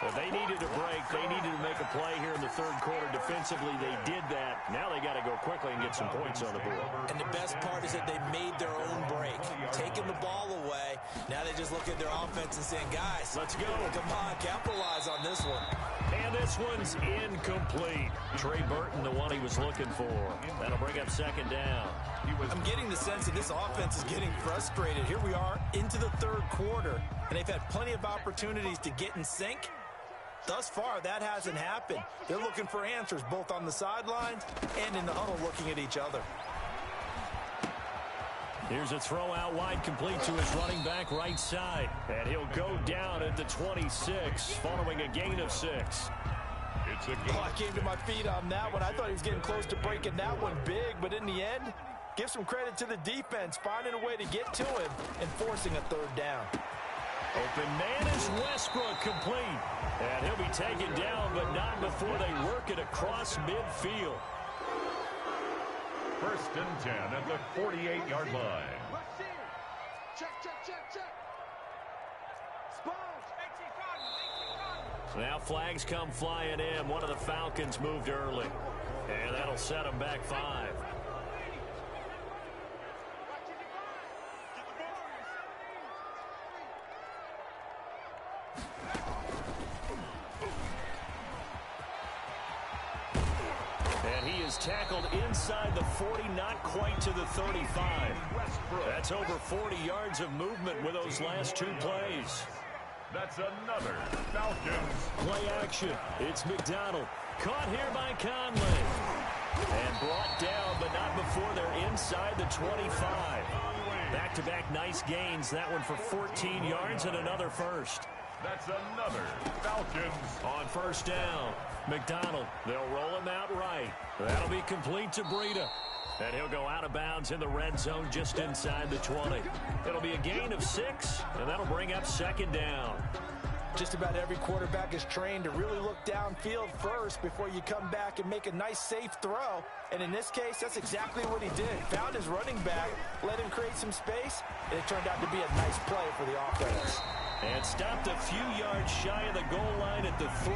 [SPEAKER 1] Well, they needed a break. They needed to make a play here in the 3rd quarter. Defensively, they did that. Now they got to go quickly and get some points on the board.
[SPEAKER 2] And the best part is that they made their own break, taking the ball away. Now they just look at their offense and saying, guys, let's go. Come on, capitalize on this one.
[SPEAKER 1] And this one's incomplete. Trey Burton, the one he was looking for. That'll bring up 2nd down.
[SPEAKER 2] I'm getting the sense that this offense is getting frustrated. Here we are into the 3rd quarter, and they've had plenty of opportunities to get in sync. Thus far, that hasn't happened. They're looking for answers both on the sidelines and in the huddle looking at each other.
[SPEAKER 1] Here's a throw out wide, complete to his running back right side. And he'll go down at the 26 following a gain of 6.
[SPEAKER 3] It's a
[SPEAKER 2] Oh, I came to my feet on that one. I thought he was getting close to breaking that one big, but in the end, give some credit to the defense, finding a way to get to him and forcing a 3rd down.
[SPEAKER 1] Open man is Westbrook, complete. And he'll be taken down, but not before they work it across midfield.
[SPEAKER 3] 1st and 10 at the 48-yard line.
[SPEAKER 1] Now flags come flying in. One of the Falcons moved early. And that'll set them back 5. And he is tackled inside the 40, not quite to the 35. That's over 40 yards of movement with those last 2 plays.
[SPEAKER 3] That's another Falcons.
[SPEAKER 1] Play action. It's McDonald. Caught here by Conley. And brought down, but not before they're inside the 25. Back-to-back nice gains. That one for 14 yards and another 1st.
[SPEAKER 3] That's another Falcons.
[SPEAKER 1] On 1st down, McDonald. They'll roll him out right. That'll be complete to Breida. And he'll go out of bounds in the red zone just inside the 20. It'll be a gain of 6, and that'll bring up 2nd down.
[SPEAKER 2] Just about every quarterback is trained to really look downfield first before you come back and make a nice, safe throw. And in this case, that's exactly what he did. Found his running back, let him create some space, and it turned out to be a nice play for the offense.
[SPEAKER 1] And stopped a few yards shy of the goal line at the 3.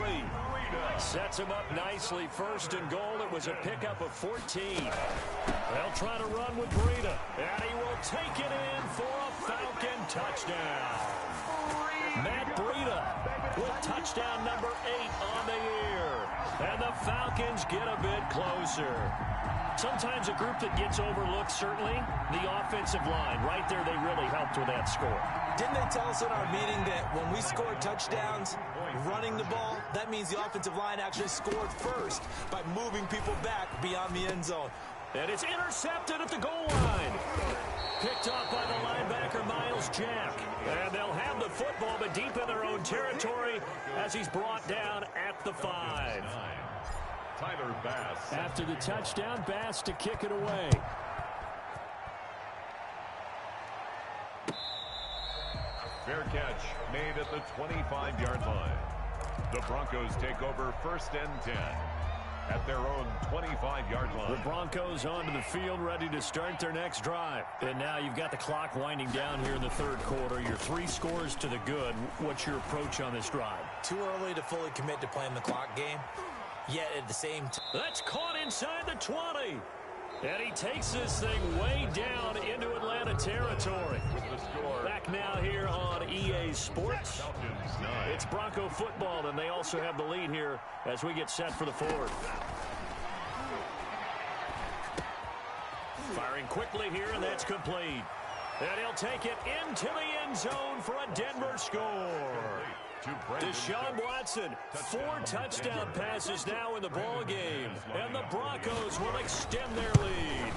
[SPEAKER 1] Sets him up nicely. First and goal. It was a pickup of 14. They'll try to run with Breida. And he will take it in for a Falcon touchdown. Matt Breida with touchdown number 8 on the year. And the Falcons get a bit closer. Sometimes a group that gets overlooked, certainly, the offensive line. Right there, they really helped with that score.
[SPEAKER 2] Didn't they tell us in our meeting that when we score touchdowns running the ball, that means the offensive line actually scored first by moving people back beyond the end zone?
[SPEAKER 1] And it's intercepted at the goal line. Picked off by the linebacker, Miles Jack. And they'll have the football, but deep in their own territory as he's brought down at the 5.
[SPEAKER 3] Tyler Bass.
[SPEAKER 1] After the touchdown, Bass to kick it away.
[SPEAKER 3] Fair catch made at the 25-yard line. The Broncos take over 1st and 10 at their own 25-yard line.
[SPEAKER 1] The Broncos onto the field, ready to start their next drive. And now you've got the clock winding down here in the 3rd quarter. Your 3 scores to the good. What's your approach on this drive?
[SPEAKER 2] Too early to fully commit to playing the clock game. Yet at the same time,
[SPEAKER 1] that's caught inside the 20. And he takes this thing way down into Atlanta territory.
[SPEAKER 3] With the score.
[SPEAKER 1] Back now here on EA Sports. It's Bronco football, and they also have the lead here as we get set for the 4th. Firing quickly here, and that's complete. And he'll take it into the end zone for a Denver score. Deshaun Watson, 4 touchdown passes now in the ball game, and the Broncos will extend their lead.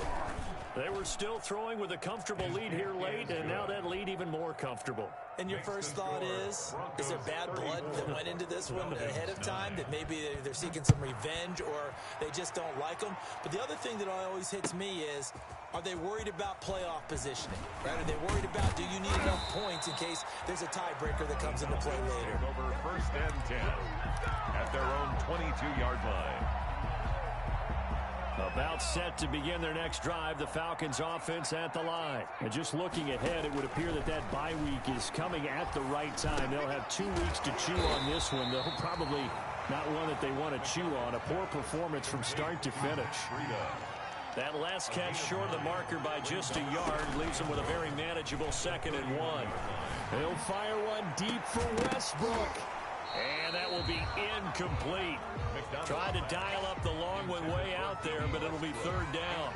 [SPEAKER 1] They were still throwing with a comfortable lead here late, and now that lead even more comfortable.
[SPEAKER 2] And your first thought is there bad blood that went into this one ahead of time, that maybe they're seeking some revenge or they just don't like them? But the other thing that always hits me is, are they worried about playoff positioning? Right? Are they worried about, do you need enough points in case there's a tiebreaker that comes into play later?
[SPEAKER 3] Over 1st and 10 at their own 22-yard line.
[SPEAKER 1] About set to begin their next drive, the Falcons offense at the line. And just looking ahead, it would appear that that bye week is coming at the right time. They'll have 2 weeks to chew on this one, though probably not one that they want to chew on. A poor performance from start to finish. That last catch short of the marker by just a yard leaves them with a very manageable 2nd and 1. They'll fire one deep for Westbrook. And that will be incomplete. Tried to dial up the long one way out there, but it'll be 3rd down.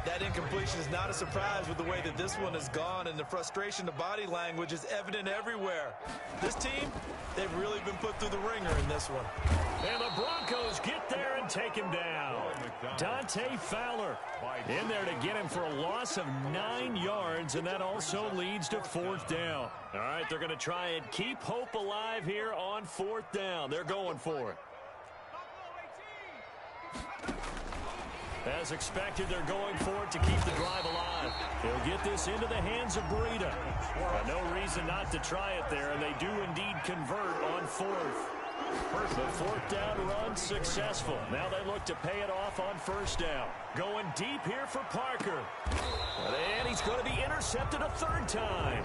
[SPEAKER 2] That incompletion is not a surprise with the way that this one has gone, and the frustration of body language is evident everywhere. This team, they've really been put through the ringer in this one.
[SPEAKER 1] And the Broncos get there and take him down. Dante Fowler in there to get him for a loss of 9 yards, and that also leads to 4th down. All right, they're going to try and keep hope alive here on 4th down. They're going for it. As expected, they're going for it to keep the drive alive. They'll get this into the hands of Breida. No reason not to try it there, and they do indeed convert on 4th. The 4th down run successful. Now they look to pay it off on 1st down. Going deep here for Parker. And he's going to be intercepted a 3rd time.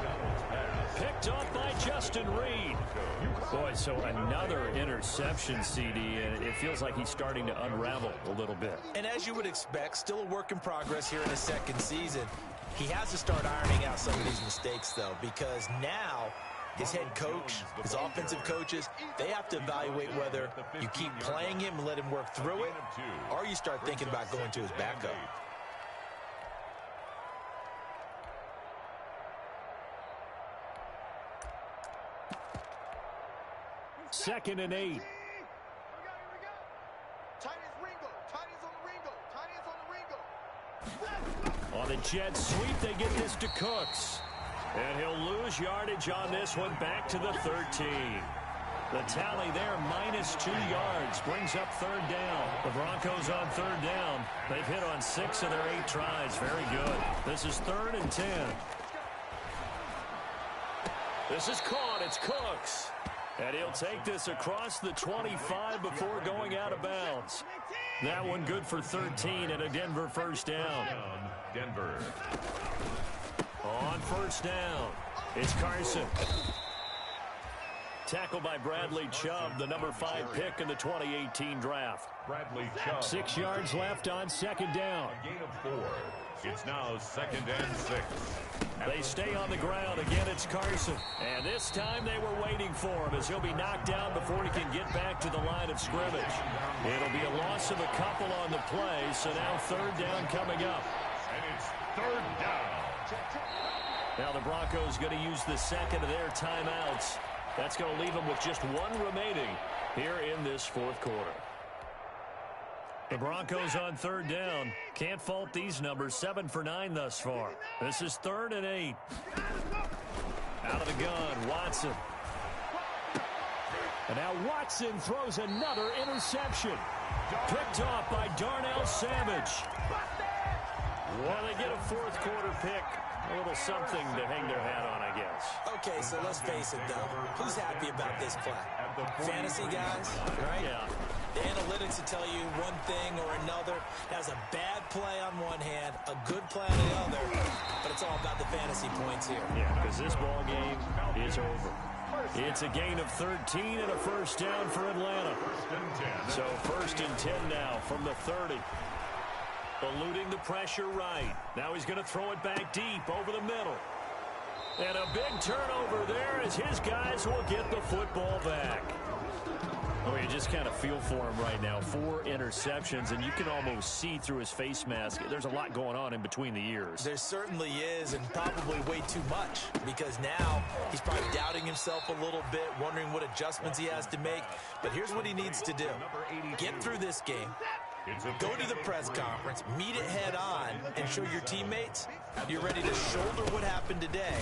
[SPEAKER 1] Picked off by Justin Reed. Boy, so another interception, CD, and it feels like he's starting to unravel a little bit.
[SPEAKER 2] And as you would expect, still a work in progress here in his 2nd season. He has to start ironing out some of these mistakes, though, because now his head coach, his offensive coaches, they have to evaluate whether you keep playing him and let him work through it, or you start thinking about going to his backup.
[SPEAKER 1] Second and 8. On the jet sweep, they get this to Cooks. And he'll lose yardage on this one, back to the 13. The tally there, -2 yards, brings up 3rd down. The Broncos on 3rd down. They've hit on 6 of their 8 tries. Very good. This is 3rd and 10. This is caught. It's Cooks. And he'll take this across the 25 before going out of bounds. That one good for 13 and a Denver first down.
[SPEAKER 3] Denver.
[SPEAKER 1] On first down, it's Carson. Tackled by Bradley Chubb, the number 5 pick in the 2018 draft.
[SPEAKER 3] Bradley Chubb.
[SPEAKER 1] 6 yards left on second down.
[SPEAKER 3] A gain of 4. It's now 2nd and 6.
[SPEAKER 1] They stay on the ground. Again, it's Carson. And this time they were waiting for him as he'll be knocked down before he can get back to the line of scrimmage. It'll be a loss of a couple on the play, so now 3rd down coming up.
[SPEAKER 3] And it's 3rd down.
[SPEAKER 1] Now the Broncos going to use the second of their timeouts. That's going to leave them with just 1 remaining here in this 4th quarter. The Broncos on 3rd down. Can't fault these numbers. 7 for 9 thus far. This is 3rd and 8. Out of the gun, Watson. And now Watson throws another interception. Picked off by Darnell Savage. Well, they get a 4th quarter pick. A little something to hang their hat on, I guess.
[SPEAKER 2] Okay, so let's face it, though. Who's happy about this play? Fantasy guys, right?
[SPEAKER 1] Yeah.
[SPEAKER 2] The analytics will tell you one thing or another. Has a bad play on one hand, a good play on the other, but it's all about the fantasy points here.
[SPEAKER 1] Yeah, because this ball game is over. It's a gain of 13 and a first down for Atlanta. So 1st and 10 now from the 30. Eluding the pressure right. Now he's going to throw it back deep over the middle. And a big turnover there as his guys will get the football back. Oh, you just kind of feel for him right now. 4 interceptions, and you can almost see through his face mask. There's a lot going on in between the ears.
[SPEAKER 2] There certainly is, and probably way too much, because now he's probably doubting himself a little bit, wondering what adjustments he has to make. But here's what he needs to do. Get through this game. Go to the press conference, meet it head on, and show your teammates you're ready to shoulder what happened today,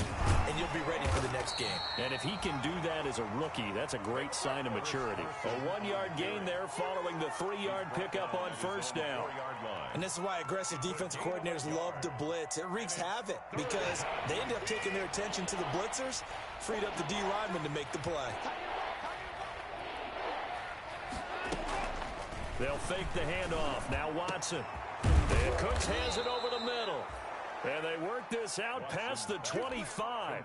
[SPEAKER 2] and you'll be ready for the next game.
[SPEAKER 1] And if he can do that as a rookie, that's a great sign of maturity. A 1-yard gain there following the 3-yard pickup on first down.
[SPEAKER 2] And this is why aggressive defensive coordinators love to blitz. It wreaks havoc because they end up taking their attention to the blitzers, freed up the D lineman to make the play.
[SPEAKER 1] They'll fake the handoff. Now Watson. And Cooks has it over the middle. And they work this out past the 25.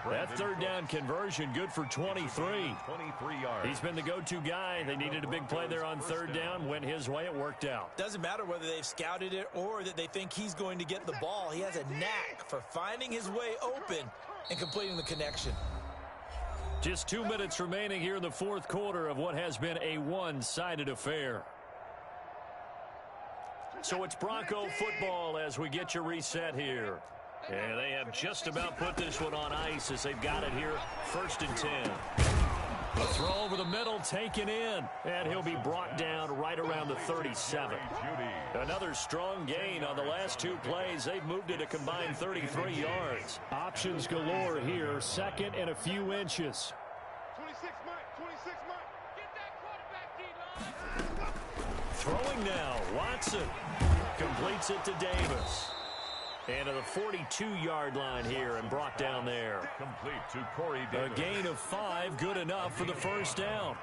[SPEAKER 1] That 3rd down conversion good for 23.
[SPEAKER 3] 23 yards.
[SPEAKER 1] He's been the go-to guy. They needed a big play there on 3rd down. Went his way. It worked out.
[SPEAKER 2] Doesn't matter whether they've scouted it or that they think he's going to get the ball. He has a knack for finding his way open and completing the connection.
[SPEAKER 1] Just 2 minutes remaining here in the 4th quarter of what has been a one-sided affair. So it's Bronco football as we get you reset here. And they have just about put this one on ice as they've got it here. 1st and 10. A throw over the middle taken in. And he'll be brought down right around the 37. Another strong gain on the last 2 plays. They've moved it a combined 33 yards. Options galore here. 2nd and a few inches.
[SPEAKER 4] 26 Mike. Get that quarterback, D-line.
[SPEAKER 1] Throwing now. Watson completes it to Davis. And to the 42-yard line here and brought down there.
[SPEAKER 3] Complete to Corey Davis.
[SPEAKER 1] A gain of 5, good enough for the first down.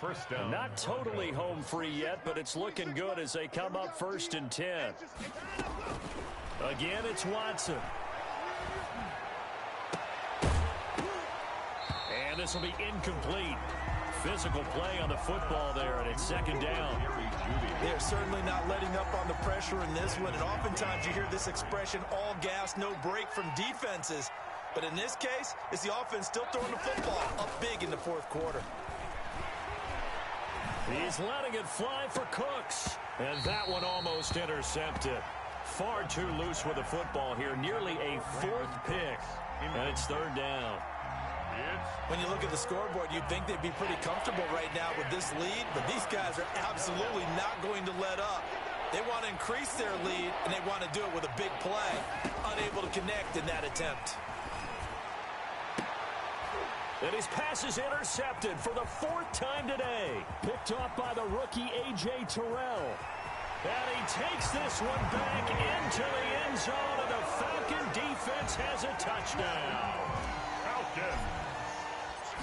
[SPEAKER 3] First down.
[SPEAKER 1] Not totally home free yet, but it's looking good as they come up 1st and 10. Again, it's Watson. And this will be incomplete. Physical play on the football there, and it's 2nd down.
[SPEAKER 2] They're certainly not letting up on the pressure in this one, and oftentimes you hear this expression, all gas, no break from defenses. But in this case, it's the offense still throwing the football up big in the 4th quarter.
[SPEAKER 1] He's letting it fly for Cooks, and that one almost intercepted. Far too loose with the football here, nearly a 4th pick, and it's 3rd down.
[SPEAKER 2] When you look at the scoreboard, you'd think they'd be pretty comfortable right now with this lead, but these guys are absolutely not going to let up. They want to increase their lead, and they want to do it with a big play. Unable to connect in that attempt.
[SPEAKER 1] And his pass is intercepted for the 4th time today. Picked off by the rookie A.J. Terrell. And he takes this one back into the end zone, and the Falcon defense has a touchdown.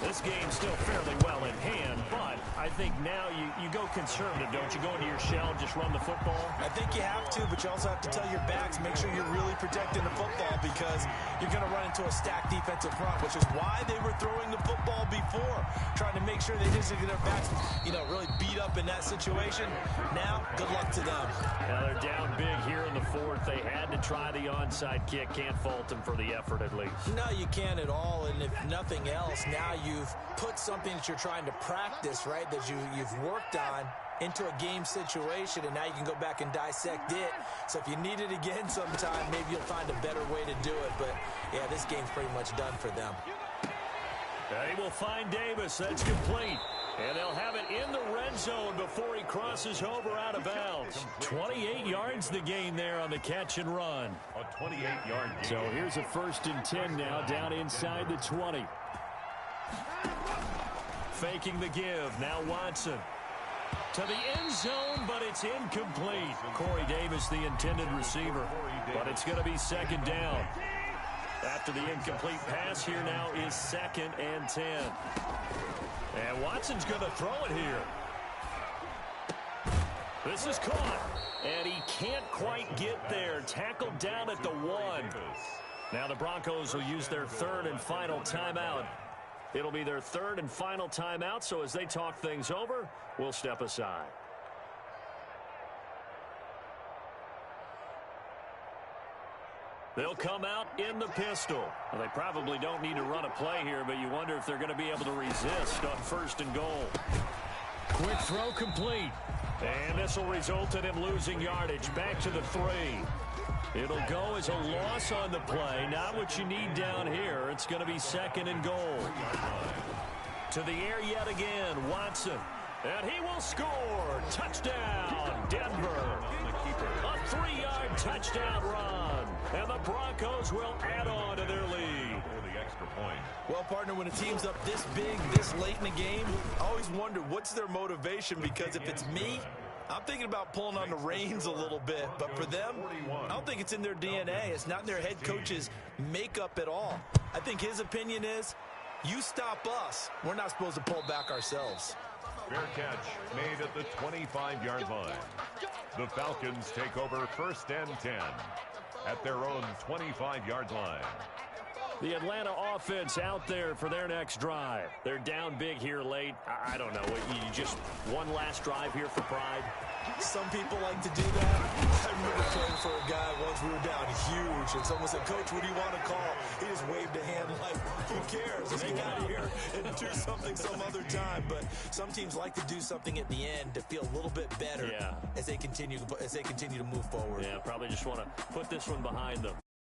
[SPEAKER 1] This game's still fairly well in hand, but I think now you go conservative, don't you? Go into your shell, just run the football?
[SPEAKER 2] I think you have to, but you also have to tell your backs, make sure you're really protecting the football because you're going to run into a stacked defensive front, which is why they were throwing the football before, trying to make sure they didn't get their backs, really beat up in that situation. Now, good luck to them.
[SPEAKER 1] Now they're down big here in the fourth. They had to try the onside kick. Can't fault them for the effort, at least.
[SPEAKER 2] No, you can't at all, and if nothing else, now you've put something that you're trying to practice, right, that you've worked on into a game situation, and now you can go back and dissect it. So if you need it again sometime, maybe you'll find a better way to do it. But, yeah, this game's pretty much done for them.
[SPEAKER 1] They will find Davis. That's complete. And they'll have it in the red zone before he crosses over out of bounds. 28 yards the gain there on the catch and run.
[SPEAKER 3] A 28-yard gain.
[SPEAKER 1] So here's a 1st and 10 now down inside the 20. Faking the give. Now Watson. To the end zone, but it's incomplete. Corey Davis, the intended receiver. But it's going to be 2nd down. After the incomplete pass, here now is 2nd and 10. And Watson's going to throw it here. This is caught. And he can't quite get there. Tackled down at the 1. Now the Broncos will use their 3rd and final timeout. It'll be their 3rd and final timeout, so as they talk things over, we'll step aside. They'll come out in the pistol. Well, they probably don't need to run a play here, but you wonder if they're going to be able to resist on 1st and goal. Quick throw complete. And this will result in him losing yardage. Back to the 3. It'll go as a loss on the play. Not what you need down here. It's going to be 2nd and goal. To the air yet again, Watson. And he will score. Touchdown, Denver. A 3-yard touchdown run. And the Broncos will add on to their lead.
[SPEAKER 3] For the extra point.
[SPEAKER 2] Well, partner, when a team's up this big, this late in the game, I always wonder what's their motivation, because if it's me, I'm thinking about pulling on the reins a little bit. But for them, I don't think it's in their DNA. It's not in their head coach's makeup at all. I think his opinion is, you stop us, we're not supposed to pull back ourselves.
[SPEAKER 3] Fair catch made at the 25-yard line. The Falcons take over 1st and 10 at their own 25-yard line.
[SPEAKER 1] The Atlanta offense out there for their next drive. They're down big here late. I don't know. You just one last drive here for pride?
[SPEAKER 2] Some people like to do that. I remember playing for a guy once. We were down huge, and someone said, "Coach, what do you want to call?" He just waved a hand like, who cares? Let's get out of here and do something some other time. But some teams like to do something at the end to feel a little bit better as they continue to move forward.
[SPEAKER 1] Yeah, probably just want to put this one behind them.